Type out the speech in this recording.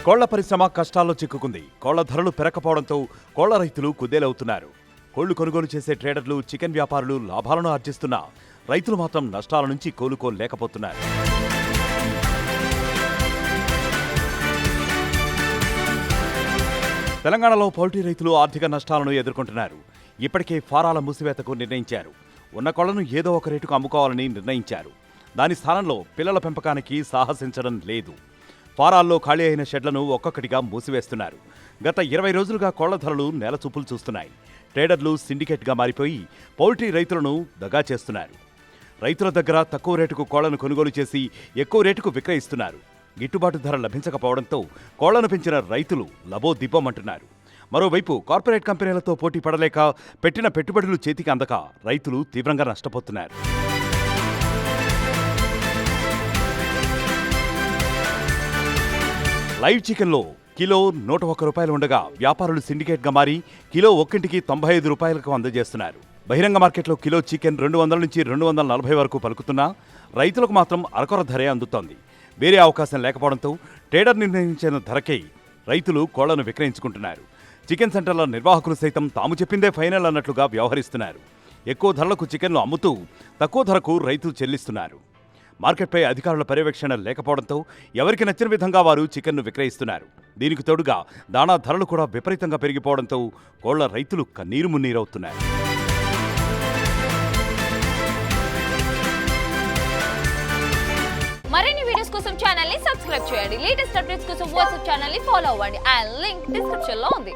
కోళ్ల పరిశ్రమ కష్టాల్లో చిక్కుకుంది. కోళ్ల ధరలు పెరగకపోవడంతో కోళ్ల రైతులు కుదేలవుతున్నారు. కోళ్లు కొనుగోలు చేసే ట్రేడర్లు, చికెన్ వ్యాపారులు లాభాలను ఆర్జిస్తున్నా రైతులు మాత్రం నష్టాల నుంచి కోలుకోలేకపోతున్నారు. తెలంగాణలో పౌల్ట్రీ రైతులు ఆర్థిక నష్టాలను ఎదుర్కొంటున్నారు. ఇప్పటికే ఫారాల మూసివేతకు నిర్ణయించారు. ఉన్న కోళ్లను ఏదో ఒక రేటుకు అమ్ముకోవాలని నిర్ణయించారు. దాని స్థానంలో పిల్లల పెంపకానికి సాహసించడం లేదు. ఫారాల్లో ఖాళీ అయిన షెడ్లను ఒక్కొక్కటిగా మూసివేస్తున్నారు. గత 20 రోజులుగా కోళ్ల ధరలు నేలచూపులు చూస్తున్నాయి. ట్రేడర్లు సిండికేట్గా మారిపోయి పౌల్ట్రీ రైతులను దగా చేస్తున్నారు. రైతుల దగ్గర తక్కువ రేటుకు కోళ్లను కొనుగోలు చేసి ఎక్కువ రేటుకు విక్రయిస్తున్నారు. గిట్టుబాటు ధర లభించకపోవడంతో కోళ్లను పెంచిన రైతులు లబోదిబ్బమంటున్నారు. మరోవైపు కార్పొరేట్ కంపెనీలతో పోటీ పడలేక పెట్టిన పెట్టుబడులు చేతికి అందక రైతులు తీవ్రంగా నష్టపోతున్నారు. లైవ్ చికెన్లో కిలో 101 రూపాయలు ఉండగా వ్యాపారులు సిండికేట్గా మారి కిలో ఒక్కింటికి 95 రూపాయలకు అందజేస్తున్నారు. బహిరంగ మార్కెట్లో కిలో చికెన్ 200 నుంచి 240 వరకు పలుకుతున్నా రైతులకు మాత్రం అరకొర ధరే అందుతోంది. వేరే అవకాశం లేకపోవడంతో ట్రేడర్ నిర్ణయించిన ధరకే రైతులు కోళ్లను విక్రయించుకుంటున్నారు. చికెన్ సెంటర్ల నిర్వాహకులు సైతం తాము చెప్పిందే ఫైనల్ అన్నట్లుగా వ్యవహరిస్తున్నారు. ఎక్కువ ధరలకు చికెన్లు అమ్ముతూ తక్కువ ధరకు రైతులు చెల్లిస్తున్నారు. మార్కెట్పై అధికారుల పర్యవేక్షణ లేకపోవడంతో ఎవరికి నచ్చిన విధంగా వారు చికెన్ను విక్రయిస్తున్నారు. దీనికి తోడుగా దాణా ధరలు కూడా విపరీతంగా పెరిగిపోవడంతో కోళ్ల రైతులు కన్నీరు మున్నీరవుతున్నారు. మరిన్ని వీడియోస్ కోసం ఛానల్ ని సబ్స్క్రైబ్ చేయండి. లేటెస్ట్ అప్డేట్స్ కోసం వాట్సాప్ ఛానల్ ని ఫాలో అవ్వండి. ఆ లింక్ డిస్క్రిప్షన్ లో ఉంది.